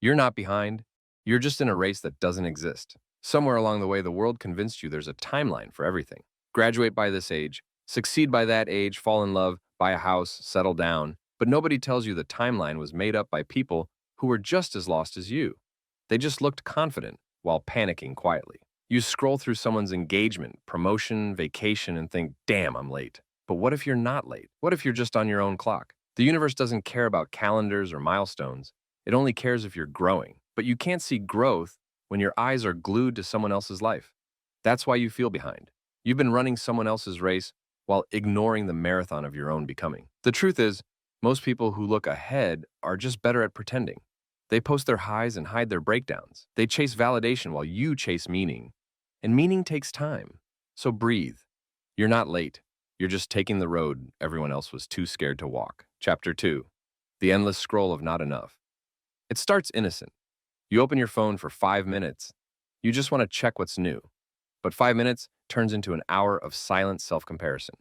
You're not behind. You're just in a race that doesn't exist. Somewhere along the way, the world convinced you there's a timeline for everything. Graduate by this age, succeed by that age, fall in love, buy a house, settle down. But nobody tells you the timeline was made up by people who were just as lost as you. They just looked confident while panicking quietly. You scroll through someone's engagement, promotion, vacation, and think, damn, I'm late. But what if you're not late? What if you're just on your own clock? The universe doesn't care about calendars or milestones. It only cares if you're growing. But you can't see growth when your eyes are glued to someone else's life. That's why you feel behind. You've been running someone else's race while ignoring the marathon of your own becoming. The truth is, most people who look ahead are just better at pretending. They post their highs and hide their breakdowns. They chase validation while you chase meaning. And meaning takes time. So breathe. You're not late. You're just taking the road everyone else was too scared to walk. Chapter 2. The Endless Scroll of Not Enough. It starts innocent. You open your phone for 5 minutes. You just want to check what's new. But 5 minutes turns into an hour of silent self-comparison.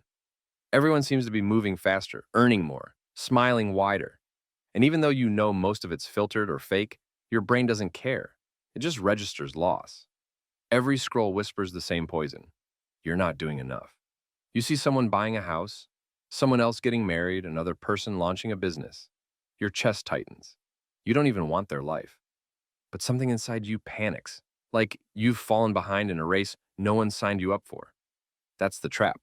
Everyone seems to be moving faster, earning more, smiling wider. And even though you know most of it's filtered or fake, your brain doesn't care. It just registers loss. Every scroll whispers the same poison. You're not doing enough. You see someone buying a house, someone else getting married, another person launching a business. Your chest tightens. You don't even want their life. But something inside you panics, like you've fallen behind in a race no one signed you up for. That's the trap.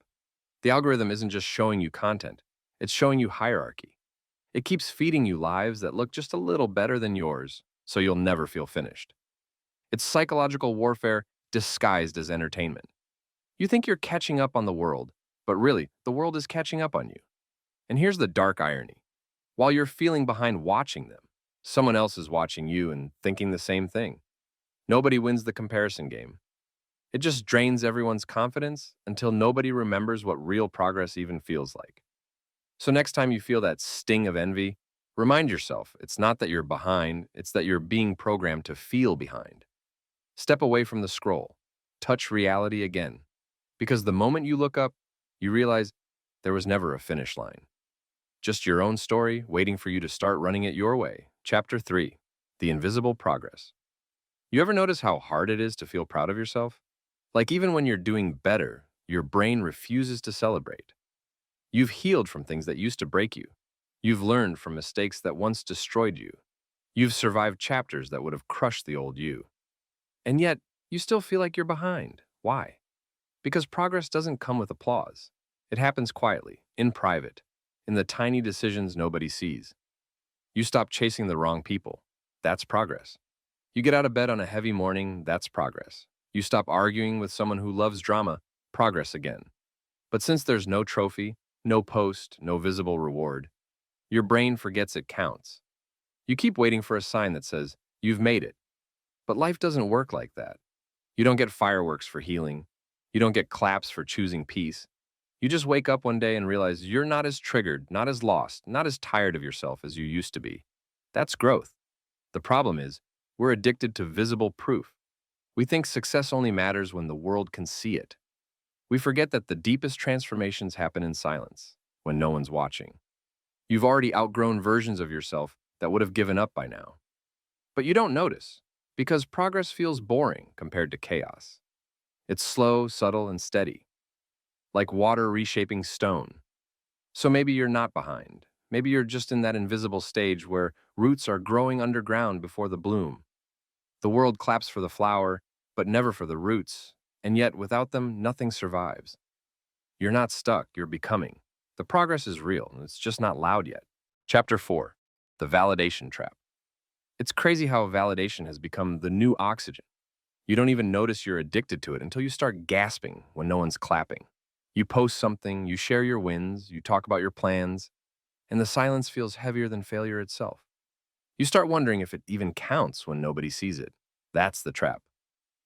The algorithm isn't just showing you content, it's showing you hierarchy. It keeps feeding you lives that look just a little better than yours, so you'll never feel finished. It's psychological warfare disguised as entertainment. You think you're catching up on the world, but really, the world is catching up on you. And here's the dark irony. While you're feeling behind watching them, someone else is watching you and thinking the same thing. Nobody wins the comparison game. It just drains everyone's confidence until nobody remembers what real progress even feels like. So next time you feel that sting of envy, remind yourself it's not that you're behind, it's that you're being programmed to feel behind. Step away from the scroll. Touch reality again. Because the moment you look up, you realize there was never a finish line. Just your own story waiting for you to start running it your way. Chapter 3. The Invisible Progress. You ever notice how hard it is to feel proud of yourself? Like even when you're doing better, your brain refuses to celebrate. You've healed from things that used to break you. You've learned from mistakes that once destroyed you. You've survived chapters that would have crushed the old you. And yet, you still feel like you're behind. Why? Because progress doesn't come with applause. It happens quietly, in private, in the tiny decisions nobody sees. You stop chasing the wrong people. That's progress. You get out of bed on a heavy morning. That's progress. You stop arguing with someone who loves drama. Progress again. But since there's no trophy, no post, no visible reward, your brain forgets it counts. You keep waiting for a sign that says, you've made it. But life doesn't work like that. You don't get fireworks for healing. You don't get claps for choosing peace. You just wake up one day and realize you're not as triggered, not as lost, not as tired of yourself as you used to be. That's growth. The problem is, we're addicted to visible proof. We think success only matters when the world can see it. We forget that the deepest transformations happen in silence, when no one's watching. You've already outgrown versions of yourself that would have given up by now. But you don't notice, because progress feels boring compared to chaos. It's slow, subtle, and steady, like water reshaping stone. So maybe you're not behind. Maybe you're just in that invisible stage where roots are growing underground before the bloom. The world claps for the flower, but never for the roots, and yet without them, nothing survives. You're not stuck, you're becoming. The progress is real, and it's just not loud yet. Chapter 4. The Validation Trap. It's crazy how validation has become the new oxygen. You don't even notice you're addicted to it until you start gasping when no one's clapping. You post something, you share your wins, you talk about your plans, and the silence feels heavier than failure itself. You start wondering if it even counts when nobody sees it. That's the trap.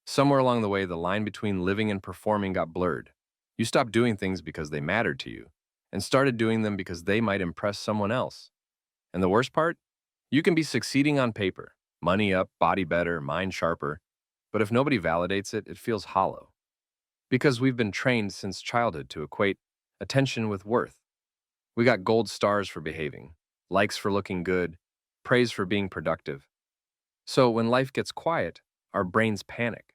Somewhere along the way, the line between living and performing got blurred. You stopped doing things because they mattered to you, and started doing them because they might impress someone else. And the worst part? You can be succeeding on paper, money up, body better, mind sharper, but if nobody validates it, it feels hollow. Because we've been trained since childhood to equate attention with worth. We got gold stars for behaving, likes for looking good, praise for being productive. So when life gets quiet, our brains panic.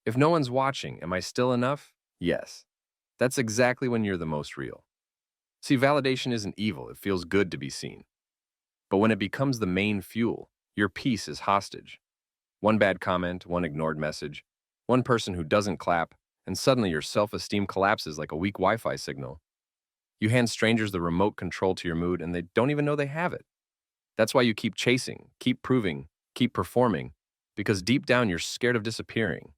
If no one's watching, am I still enough? Yes. That's exactly when you're the most real. See, validation isn't evil, it feels good to be seen. But when it becomes the main fuel, your peace is hostage. One bad comment, one ignored message, one person who doesn't clap, and suddenly your self-esteem collapses like a weak Wi-Fi signal. You hand strangers the remote control to your mood and they don't even know they have it. That's why you keep chasing, keep proving, keep performing, because deep down you're scared of disappearing.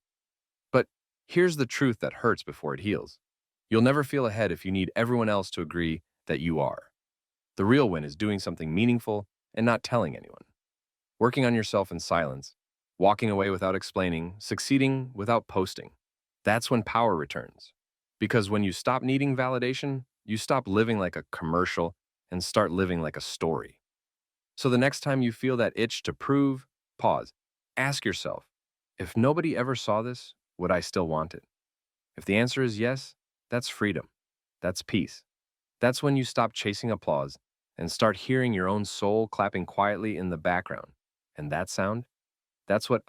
But here's the truth that hurts before it heals. You'll never feel ahead if you need everyone else to agree that you are. The real win is doing something meaningful and not telling anyone. Working on yourself in silence, walking away without explaining, succeeding without posting. That's when power returns. Because when you stop needing validation, you stop living like a commercial and start living like a story. So the next time you feel that itch to prove, pause. Ask yourself, if nobody ever saw this, would I still want it? If the answer is yes, that's freedom. That's peace. That's when you stop chasing applause and start hearing your own soul clapping quietly in the background. And that sound? That's what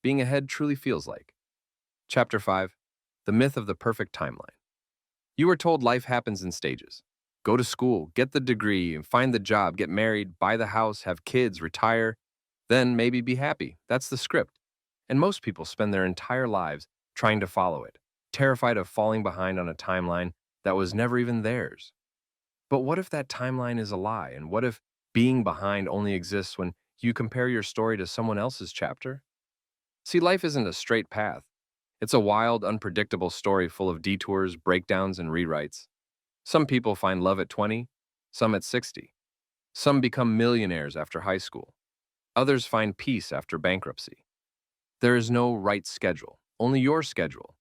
being ahead truly feels like. Chapter 5. The Myth of the Perfect Timeline. You were told life happens in stages. Go to school, get the degree, and find the job, get married, buy the house, have kids, retire, then maybe be happy. That's the script. And most people spend their entire lives trying to follow it, terrified of falling behind on a timeline that was never even theirs. But what if that timeline is a lie? And what if being behind only exists when you compare your story to someone else's chapter? See, life isn't a straight path. It's a wild, unpredictable story full of detours, breakdowns, and rewrites. Some people find love at 20, some at 60. Some become millionaires after high school. Others find peace after bankruptcy. There is no right schedule, only your schedule.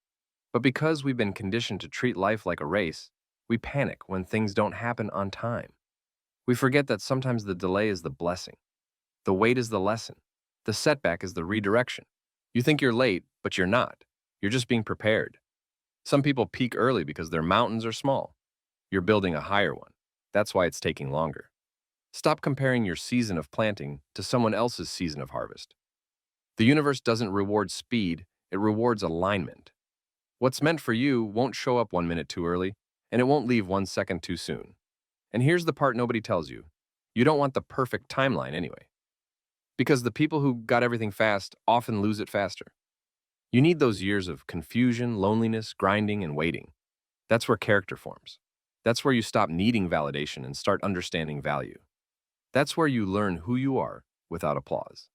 But because we've been conditioned to treat life like a race, we panic when things don't happen on time. We forget that sometimes the delay is the blessing. The wait is the lesson. The setback is the redirection. You think you're late, but you're not. You're just being prepared. Some people peak early because their mountains are small. You're building a higher one. That's why it's taking longer. Stop comparing your season of planting to someone else's season of harvest. The universe doesn't reward speed, it rewards alignment. What's meant for you won't show up 1 minute too early, and it won't leave 1 second too soon. And here's the part nobody tells you. You don't want the perfect timeline anyway. Because the people who got everything fast often lose it faster. You need those years of confusion, loneliness, grinding, and waiting. That's where character forms. That's where you stop needing validation and start understanding value. That's where you learn who you are without applause.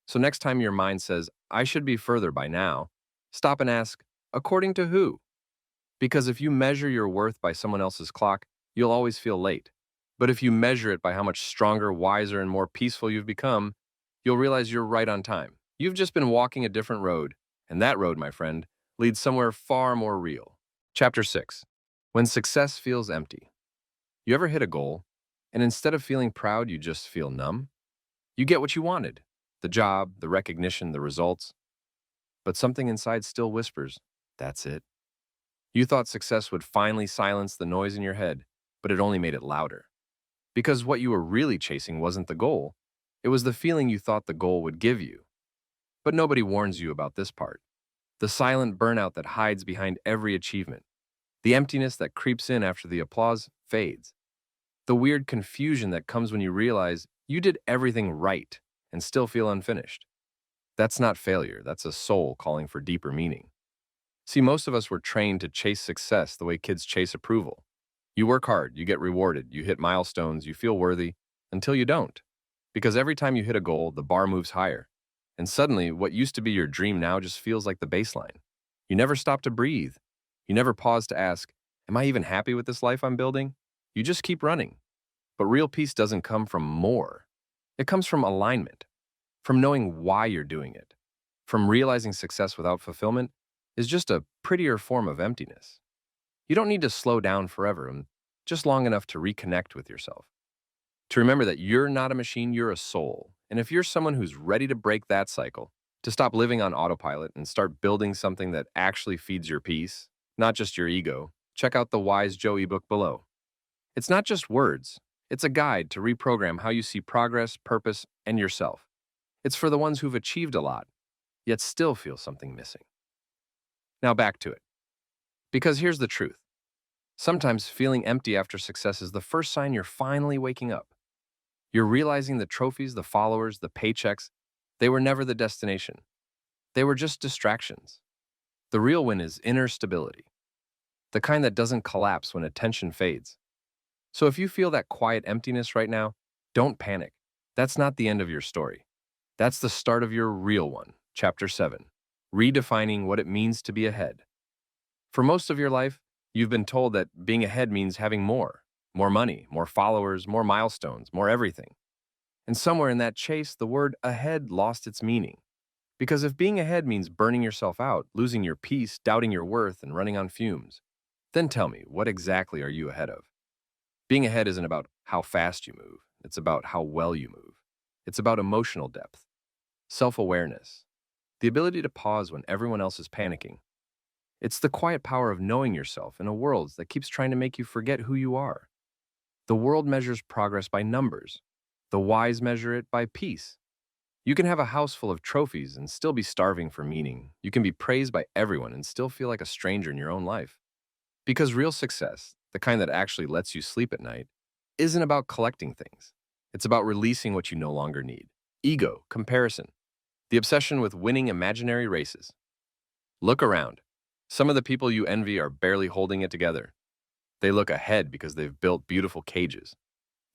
So next time your mind says, I should be further by now, stop and ask, according to who? Because if you measure your worth by someone else's clock, you'll always feel late. But if you measure it by how much stronger, wiser, and more peaceful you've become, you'll realize you're right on time. You've just been walking a different road, and that road, my friend, leads somewhere far more real. Chapter 6. When Success Feels Empty. You ever hit a goal, and instead of feeling proud, you just feel numb? You get what you wanted, the job, the recognition, the results, but something inside still whispers, that's it. You thought success would finally silence the noise in your head, but it only made it louder. Because what you were really chasing wasn't the goal, it was the feeling you thought the goal would give you. But nobody warns you about this part. The silent burnout that hides behind every achievement. The emptiness that creeps in after the applause fades. The weird confusion that comes when you realize you did everything right and still feel unfinished. That's not failure, that's a soul calling for deeper meaning. See, most of us were trained to chase success the way kids chase approval. You work hard, you get rewarded, you hit milestones, you feel worthy, until you don't. Because every time you hit a goal, the bar moves higher. And suddenly, what used to be your dream now just feels like the baseline. You never stop to breathe. You never pause to ask, am I even happy with this life I'm building? You just keep running. But real peace doesn't come from more. It comes from alignment, from knowing why you're doing it, from realizing success without fulfillment is just a prettier form of emptiness. You don't need to slow down forever, and just long enough to reconnect with yourself. To remember that you're not a machine, you're a soul. And if you're someone who's ready to break that cycle, to stop living on autopilot and start building something that actually feeds your peace, not just your ego, check out the Wise Joe ebook below. It's not just words, it's a guide to reprogram how you see progress, purpose, and yourself. It's for the ones who've achieved a lot, yet still feel something missing. Now back to it. Because here's the truth. Sometimes feeling empty after success is the first sign you're finally waking up. You're realizing the trophies, the followers, the paychecks, they were never the destination. They were just distractions. The real win is inner stability, the kind that doesn't collapse when attention fades. So if you feel that quiet emptiness right now, don't panic. That's not the end of your story. That's the start of your real one. Chapter 7. Redefining what it means to be ahead. For most of your life, you've been told that being ahead means having more money, more followers, more milestones, more everything. And somewhere in that chase, the word ahead lost its meaning. Because if being ahead means burning yourself out, losing your peace, doubting your worth, and running on fumes, then tell me, what exactly are you ahead of? Being ahead isn't about how fast you move. It's about how well you move. It's about emotional depth, self-awareness, the ability to pause when everyone else is panicking. It's the quiet power of knowing yourself in a world that keeps trying to make you forget who you are. The world measures progress by numbers. The wise measure it by peace. You can have a house full of trophies and still be starving for meaning. You can be praised by everyone and still feel like a stranger in your own life. Because real success, the kind that actually lets you sleep at night, isn't about collecting things. It's about releasing what you no longer need. Ego, comparison, the obsession with winning imaginary races. Look around. Some of the people you envy are barely holding it together. They look ahead because they've built beautiful cages.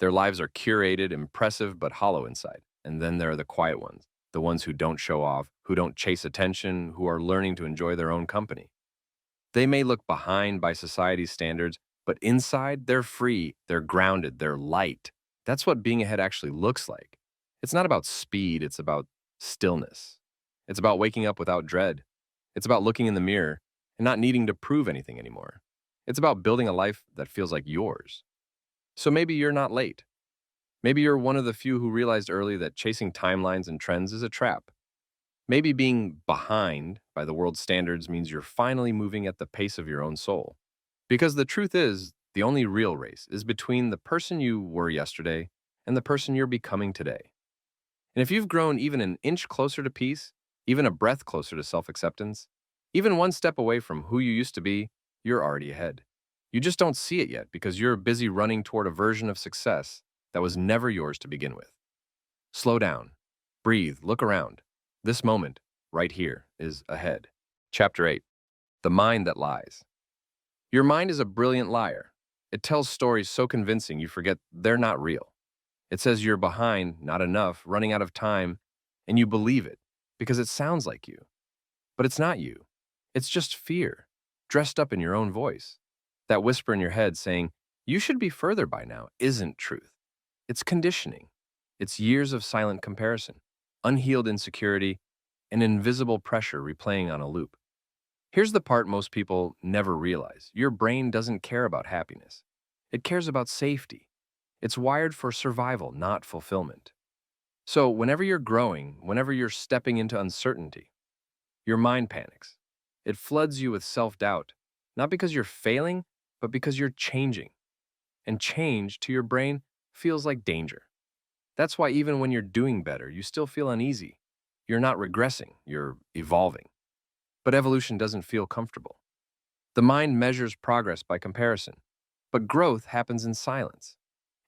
Their lives are curated, impressive, but hollow inside. And then there are the quiet ones, the ones who don't show off, who don't chase attention, who are learning to enjoy their own company. They may look behind by society's standards, but inside, they're free, they're grounded, they're light. That's what being ahead actually looks like. It's not about speed, it's about stillness. It's about waking up without dread. It's about looking in the mirror and not needing to prove anything anymore. It's about building a life that feels like yours. So maybe you're not late. Maybe you're one of the few who realized early that chasing timelines and trends is a trap. Maybe being behind by the world's standards means you're finally moving at the pace of your own soul. Because the truth is, the only real race is between the person you were yesterday and the person you're becoming today. And if you've grown even an inch closer to peace, even a breath closer to self-acceptance, even one step away from who you used to be, you're already ahead. You just don't see it yet because you're busy running toward a version of success that was never yours to begin with. Slow down. Breathe. Look around. This moment, right here, is ahead. Chapter 8. The Mind That Lies. Your mind is a brilliant liar. It tells stories so convincing you forget they're not real. It says you're behind, not enough, running out of time, and you believe it because it sounds like you. But it's not you. It's just fear, dressed up in your own voice. That whisper in your head saying, you should be further by now, isn't truth. It's conditioning. It's years of silent comparison, unhealed insecurity, and invisible pressure replaying on a loop. Here's the part most people never realize. Your brain doesn't care about happiness. It cares about safety. It's wired for survival, not fulfillment. So whenever you're growing, whenever you're stepping into uncertainty, your mind panics. It floods you with self-doubt, not because you're failing, but because you're changing. And change, to your brain, feels like danger. That's why even when you're doing better, you still feel uneasy. You're not regressing, you're evolving. But evolution doesn't feel comfortable. The mind measures progress by comparison, but growth happens in silence.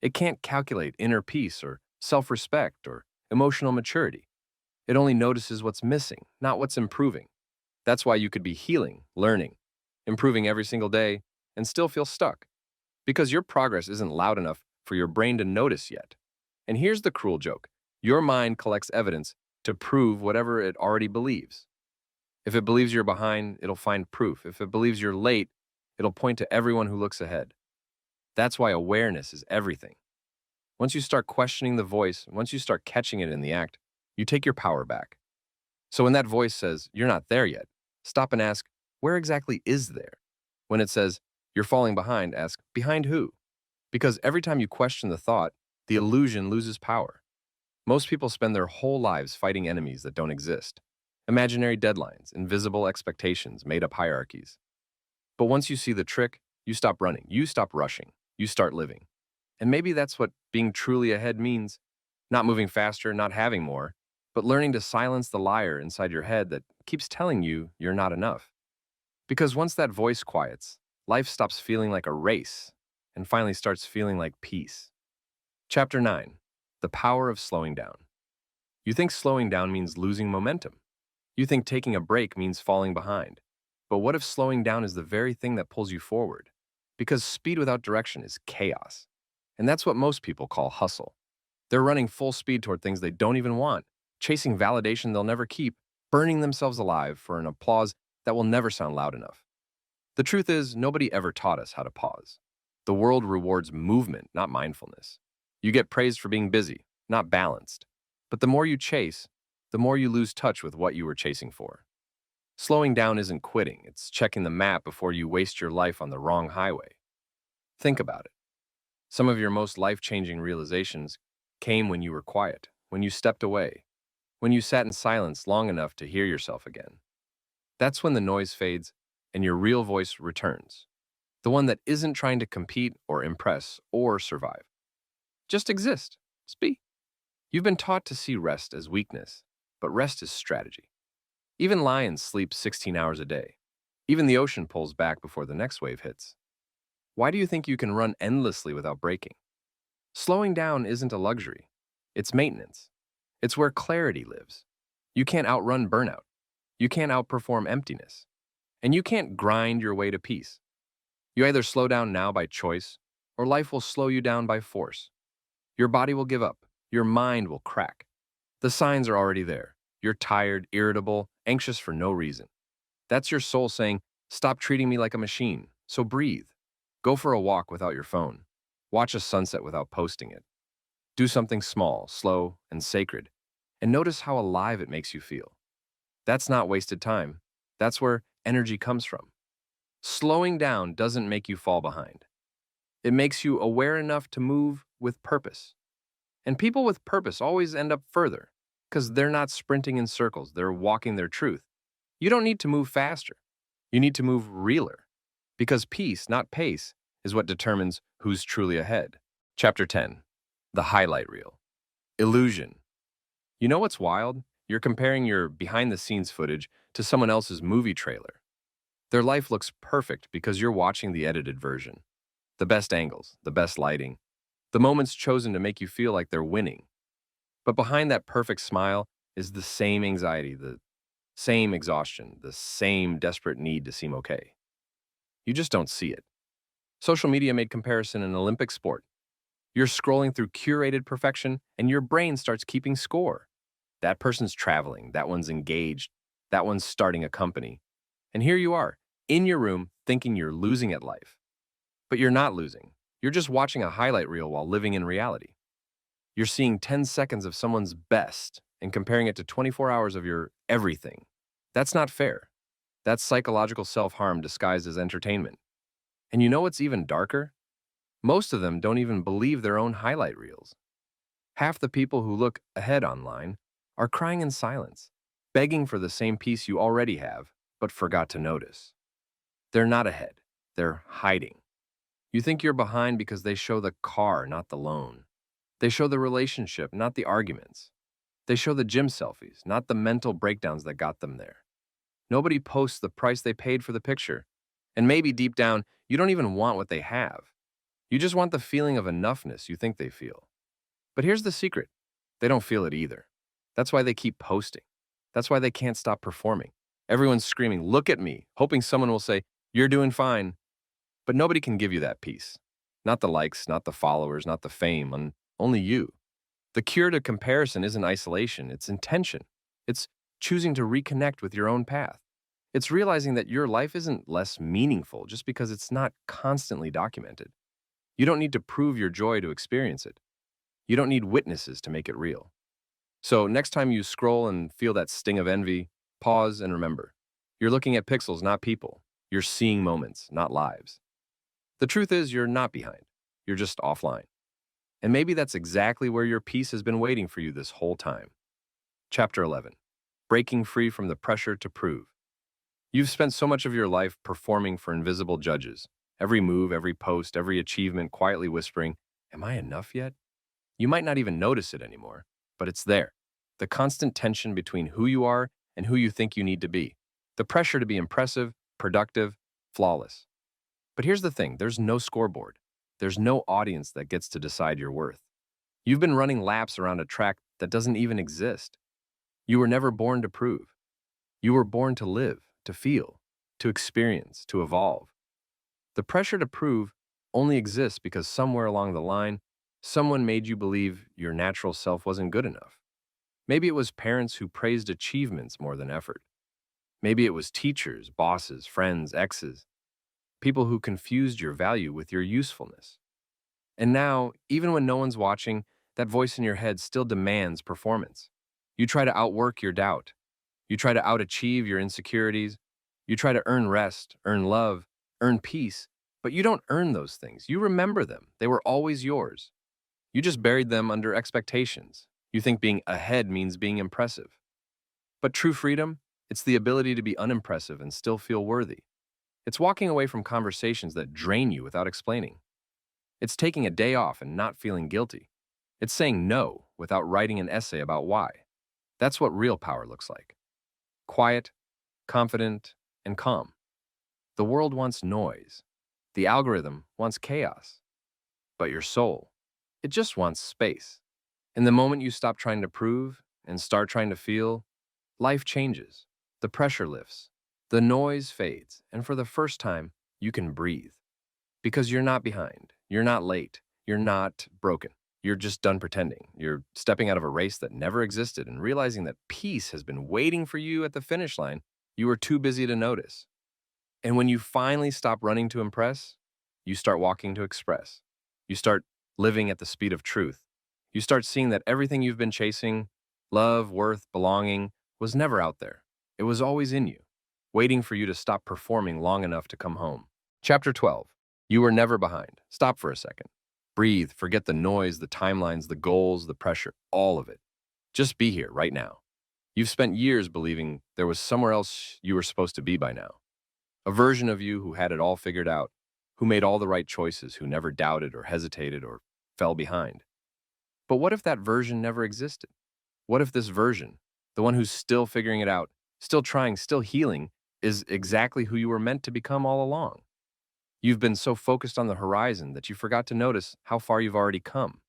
It can't calculate inner peace or self-respect or emotional maturity. It only notices what's missing, not what's improving. That's why you could be healing, learning, improving every single day, and still feel stuck. Because your progress isn't loud enough for your brain to notice yet. And here's the cruel joke. Your mind collects evidence to prove whatever it already believes. If it believes you're behind, it'll find proof. If it believes you're late, it'll point to everyone who looks ahead. That's why awareness is everything. Once you start questioning the voice, once you start catching it in the act, you take your power back. So when that voice says, you're not there yet, stop and ask, where exactly is there? When it says, you're falling behind, ask, behind who? Because every time you question the thought, the illusion loses power. Most people spend their whole lives fighting enemies that don't exist. Imaginary deadlines, invisible expectations, made-up hierarchies. But once you see the trick, you stop running, you stop rushing, you start living. And maybe that's what being truly ahead means. Not moving faster, not having more, but learning to silence the liar inside your head that keeps telling you you're not enough. Because once that voice quiets, life stops feeling like a race and finally starts feeling like peace. Chapter 9. The Power of Slowing Down. You think slowing down means losing momentum. You think taking a break means falling behind. But what if slowing down is the very thing that pulls you forward? Because speed without direction is chaos. And that's what most people call hustle. They're running full speed toward things they don't even want, chasing validation they'll never keep, burning themselves alive for an applause that will never sound loud enough. The truth is, nobody ever taught us how to pause. The world rewards movement, not mindfulness. You get praised for being busy, not balanced. But the more you chase, the more you lose touch with what you were chasing for. Slowing down isn't quitting, it's checking the map before you waste your life on the wrong highway. Think about it. Some of your most life-changing realizations came when you were quiet, when you stepped away, when you sat in silence long enough to hear yourself again. That's when the noise fades and your real voice returns. The one that isn't trying to compete or impress or survive. Just exist. Speak. You've been taught to see rest as weakness, but rest is strategy. Even lions sleep 16 hours a day. Even the ocean pulls back before the next wave hits. Why do you think you can run endlessly without breaking? Slowing down isn't a luxury. It's maintenance. It's where clarity lives. You can't outrun burnout. You can't outperform emptiness. And you can't grind your way to peace. You either slow down now by choice, or life will slow you down by force. Your body will give up. Your mind will crack. The signs are already there. You're tired, irritable, anxious for no reason. That's your soul saying, stop treating me like a machine. So breathe. Go for a walk without your phone. Watch a sunset without posting it. Do something small, slow, and sacred, and notice how alive it makes you feel. That's not wasted time. That's where energy comes from. Slowing down doesn't make you fall behind. It makes you aware enough to move with purpose. And people with purpose always end up further, because they're not sprinting in circles, they're walking their truth. You don't need to move faster. You need to move realer. Because peace, not pace, is what determines who's truly ahead. Chapter 10. The Highlight Reel. Illusion. You know what's wild? You're comparing your behind-the-scenes footage to someone else's movie trailer. Their life looks perfect because you're watching the edited version. The best angles, the best lighting, the moments chosen to make you feel like they're winning. But behind that perfect smile is the same anxiety, the same exhaustion, the same desperate need to seem okay. You just don't see it. Social media made comparison an Olympic sport. You're scrolling through curated perfection, and your brain starts keeping score. That person's traveling, that one's engaged, that one's starting a company. And here you are, in your room, thinking you're losing at life. But you're not losing. You're just watching a highlight reel while living in reality. You're seeing 10 seconds of someone's best and comparing it to 24 hours of your everything. That's not fair. That's psychological self-harm disguised as entertainment. And you know what's even darker? Most of them don't even believe their own highlight reels. Half the people who look ahead online are crying in silence, begging for the same peace you already have, but forgot to notice. They're not ahead. They're hiding. You think you're behind because they show the car, not the loan. They show the relationship, not the arguments. They show the gym selfies, not the mental breakdowns that got them there. Nobody posts the price they paid for the picture. And maybe deep down, you don't even want what they have. You just want the feeling of enoughness you think they feel. But here's the secret. They don't feel it either. That's why they keep posting. That's why they can't stop performing. Everyone's screaming, look at me, hoping someone will say, you're doing fine. But nobody can give you that peace. Not the likes, not the followers, not the fame, and only you. The cure to comparison isn't isolation, it's intention. It's choosing to reconnect with your own path. It's realizing that your life isn't less meaningful just because it's not constantly documented. You don't need to prove your joy to experience it. You don't need witnesses to make it real. So next time you scroll and feel that sting of envy, pause and remember. You're looking at pixels, not people. You're seeing moments, not lives. The truth is you're not behind. You're just offline. And maybe that's exactly where your peace has been waiting for you this whole time. Chapter 11. Breaking free from the pressure to prove. You've spent so much of your life performing for invisible judges. Every move, every post, every achievement quietly whispering, am I enough yet? You might not even notice it anymore, but it's there. the constant tension between who you are and who you think you need to be, the pressure to be impressive, productive, flawless. But here's the thing, there's no scoreboard. There's no audience that gets to decide your worth. You've been running laps around a track that doesn't even exist. You were never born to prove. You were born to live, to feel, to experience, to evolve. The pressure to prove only exists because somewhere along the line, someone made you believe your natural self wasn't good enough. Maybe it was parents who praised achievements more than effort. Maybe it was teachers, bosses, friends, exes, people who confused your value with your usefulness. And now, even when no one's watching, that voice in your head still demands performance. You try to outwork your doubt. You try to outachieve your insecurities. You try to earn rest, earn love, earn peace. But you don't earn those things. You remember them. They were always yours. You just buried them under expectations. You think being ahead means being impressive. But true freedom, it's the ability to be unimpressive and still feel worthy. It's walking away from conversations that drain you without explaining. It's taking a day off and not feeling guilty. It's saying no without writing an essay about why. That's what real power looks like. Quiet, confident, and calm. The world wants noise. The algorithm wants chaos. But your soul, it just wants space. And the moment you stop trying to prove and start trying to feel, life changes. The pressure lifts. The noise fades. And for the first time, you can breathe. Because you're not behind. You're not late. You're not broken. You're just done pretending. You're stepping out of a race that never existed and realizing that peace has been waiting for you at the finish line. You were too busy to notice. And when you finally stop running to impress, you start walking to express. You start living at the speed of truth. You start seeing that everything you've been chasing, love, worth, belonging, was never out there. It was always in you, waiting for you to stop performing long enough to come home. Chapter 12. You were never behind. Stop for a second. Breathe, forget the noise, the timelines, the goals, the pressure, all of it. Just be here right now. You've spent years believing there was somewhere else you were supposed to be by now. A version of you who had it all figured out, who made all the right choices, who never doubted or hesitated or fell behind. But what if that version never existed? What if this version, the one who's still figuring it out, still trying, still healing, is exactly who you were meant to become all along? You've been so focused on the horizon that you forgot to notice how far you've already come.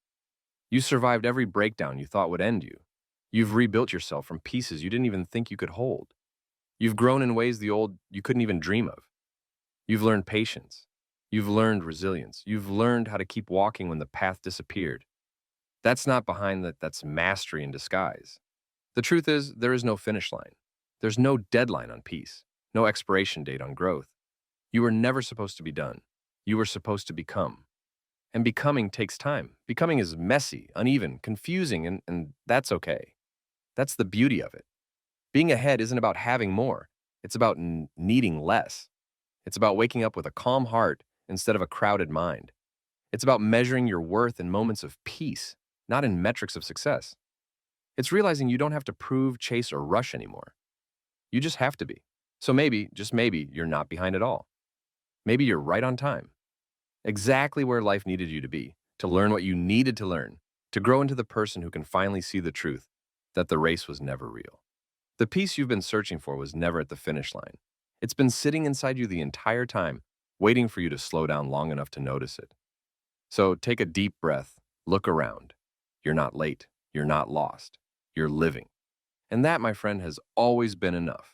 You survived every breakdown you thought would end you. You've rebuilt yourself from pieces you didn't even think you could hold. You've grown in ways the old you couldn't even dream of. You've learned patience. You've learned resilience. You've learned how to keep walking when the path disappeared. That's not behind that, that's mastery in disguise. The truth is, there is no finish line. There's no deadline on peace, no expiration date on growth. You were never supposed to be done. You were supposed to become. And becoming takes time. Becoming is messy, uneven, confusing, and that's okay. That's the beauty of it. Being ahead isn't about having more. It's about needing less. It's about waking up with a calm heart instead of a crowded mind. It's about measuring your worth in moments of peace, not in metrics of success. It's realizing you don't have to prove, chase, or rush anymore. You just have to be. So maybe, just maybe, you're not behind at all. Maybe you're right on time. Exactly where life needed you to learn what you needed to learn, to grow into the person who can finally see the truth that the race was never real. The peace you've been searching for was never at the finish line. It's been sitting inside you the entire time, waiting for you to slow down long enough to notice it. So take a deep breath, look around. You're not late. You're not lost. You're living. And that, my friend, has always been enough.